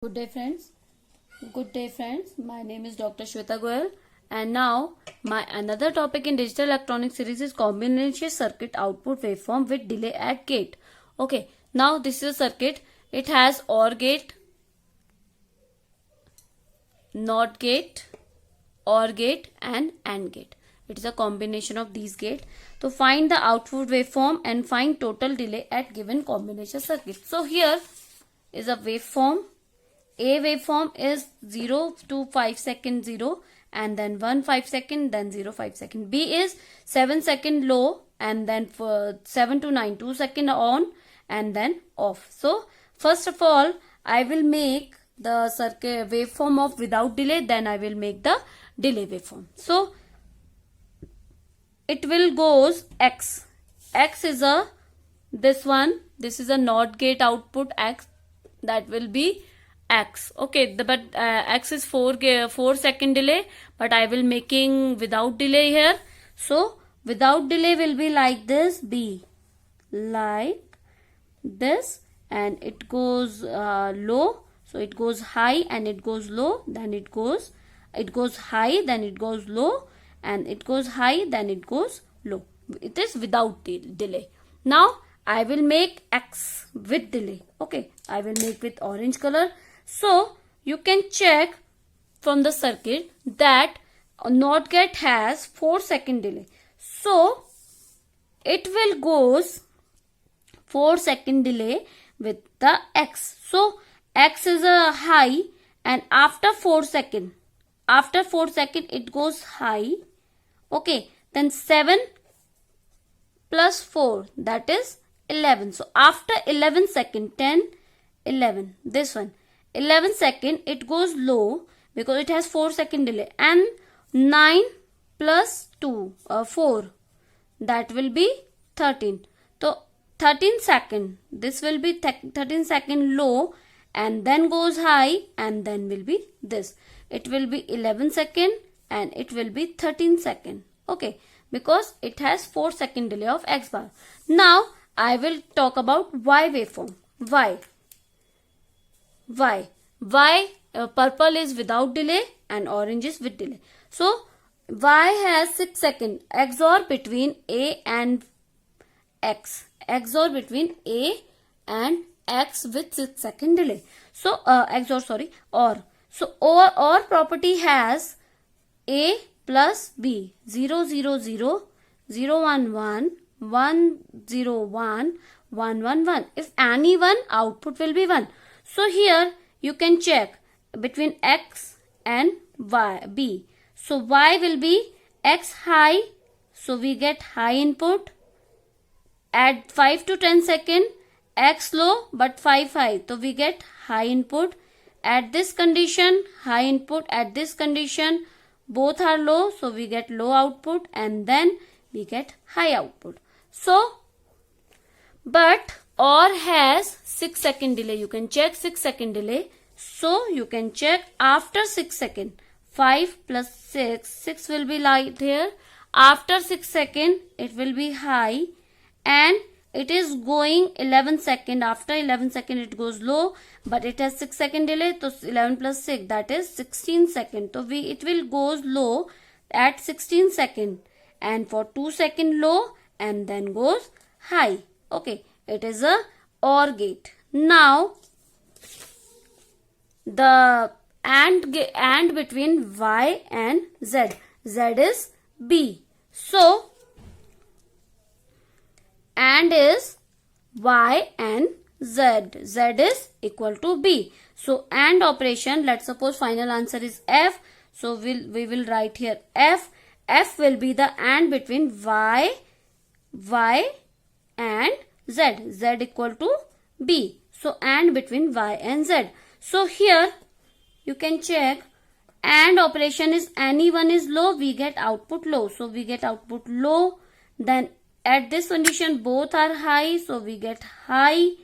Good day, friends. Good day, friends. My name is Dr. Shweta Goyal, and now my another topic in digital electronics series is combination circuit output waveform with delay at gate. Okay, now this is a circuit. It has OR gate, NOT gate, OR gate, and AND gate. It is a combination of these gates. So find the output waveform and find total delay at given combination circuit. So here is a waveform. A waveform is 0 to 5 second 0 and then 1 5 second, then 0 5 second. B is 7 second low and then for 7 to 9 2 second on and then off. So first of all I will make the circuit waveform of without delay, then I will make the delay waveform. So it will goes X. X is a this one. This is a NOT gate output X, that will be X. Okay, but X is 4 second delay, but I will making without delay here. So without delay will be like this, B like this, and it goes low. So it goes high and it goes low, then it goes high, then it goes low, and it goes high, then it goes low. It is without delay. Now I will make X with delay. Okay, I will make with orange color. So you can check from the circuit that NOT gate has 4 second delay. So it will goes 4 second delay with the X. So X is a high, and after 4 second it goes high. Okay, then 7 plus 4, that is 11. So after 11 second, 10, 11, this one, 11 second it goes low because it has 4 second delay, and 9 plus 2, 4, that will be 13. So 13 second, this will be 13 second low and then goes high, and then will be this. It will be 11 second and it will be 13 second. Okay, because it has 4 second delay of X bar. Now I will talk about Y waveform. Y purple is without delay and orange is with delay. So Y has 6 second XOR between A and X. XOR between A and X with 6 second delay. So OR. So OR property has A plus B, 0 0 0, 0 1 1, 1 0 1, 1 1 1. If any one, output will be 1. So here you can check between X and Y, B. So Y will be X high, so we get high input. At 5 to 10 second, X low but 5 high, so we get high input. At this condition, high input. At this condition, both are low, so we get low output, and then we get high output. So but OR has 6 second delay. You can check 6 second delay. So you can check after 6 second. 5 plus 6. 6 will be light here. After 6 second, it will be high. And it is going 11 second. After 11 second, it goes low. But it has 6 second delay. So 11 plus 6, that is 16 second. So it will goes low at 16 second. And for 2 second low, and then goes high. Okay, it is a OR gate. Now the AND between Y and Z. Z is B. So AND is Y and Z. Z is equal to B. So AND operation, let's suppose final answer is F. So we will write here F. F will be the AND between Y and Z. Z equal to B. So AND between Y and Z. So here you can check AND operation is any one is low, we get output low. So we get output low. Then at this condition both are high, so we get high.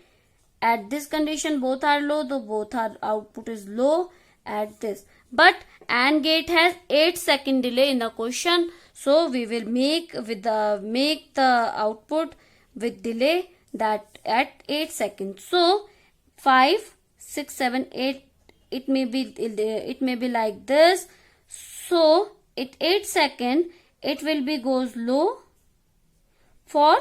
At this condition both are low, though both are output is low at this. But AND gate has 8 second delay in the question, so we will make the output with delay that at 8 seconds. So 5, 6, 7, 8 it may be like this. So at 8 second it will be goes low for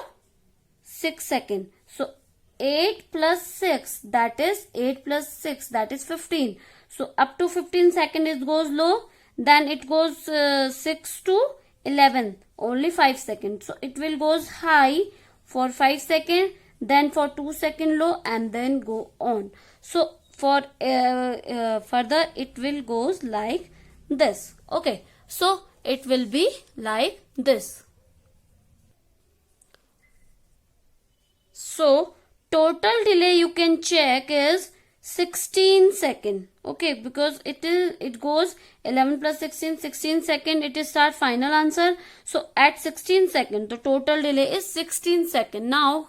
6 second. So 8 plus 6, that is 8 plus 6, that is 15. So up to 15 second it goes low, then it goes 6 to 11, only 5 seconds. So it will goes high for 5 seconds, then for 2 second low, and then go on. So for further it will goes like this. Okay, so it will be like this. So total delay you can check is 16 second. Okay, because it goes 11 plus 16 second it is our final answer. So at 16 second the total delay is 16 second. Now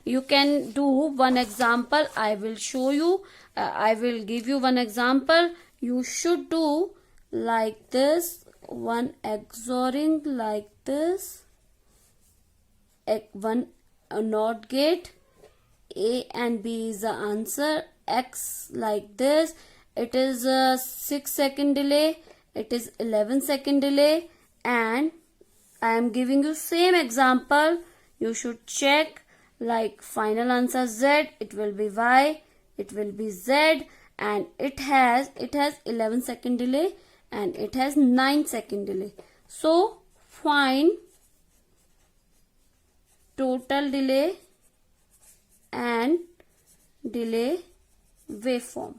you can do one example. I will show you. I will give you one example. You should do like this, one XORing like this, one NOT gate. A and B is the answer. X like this. It is a 6 second delay. It is 11 second delay. And I am giving you same example. You should check like final answer Z. It will be Y. It will be Z. And it has 11 second delay and it has 9 second delay. So find total delay and delay waveform.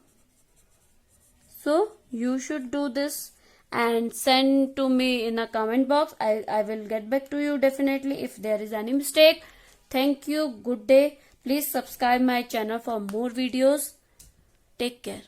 So you should do this and send to me in a comment box. I will get back to you definitely if there is any mistake. Thank you. Good day. Please subscribe my channel for more videos. Take care.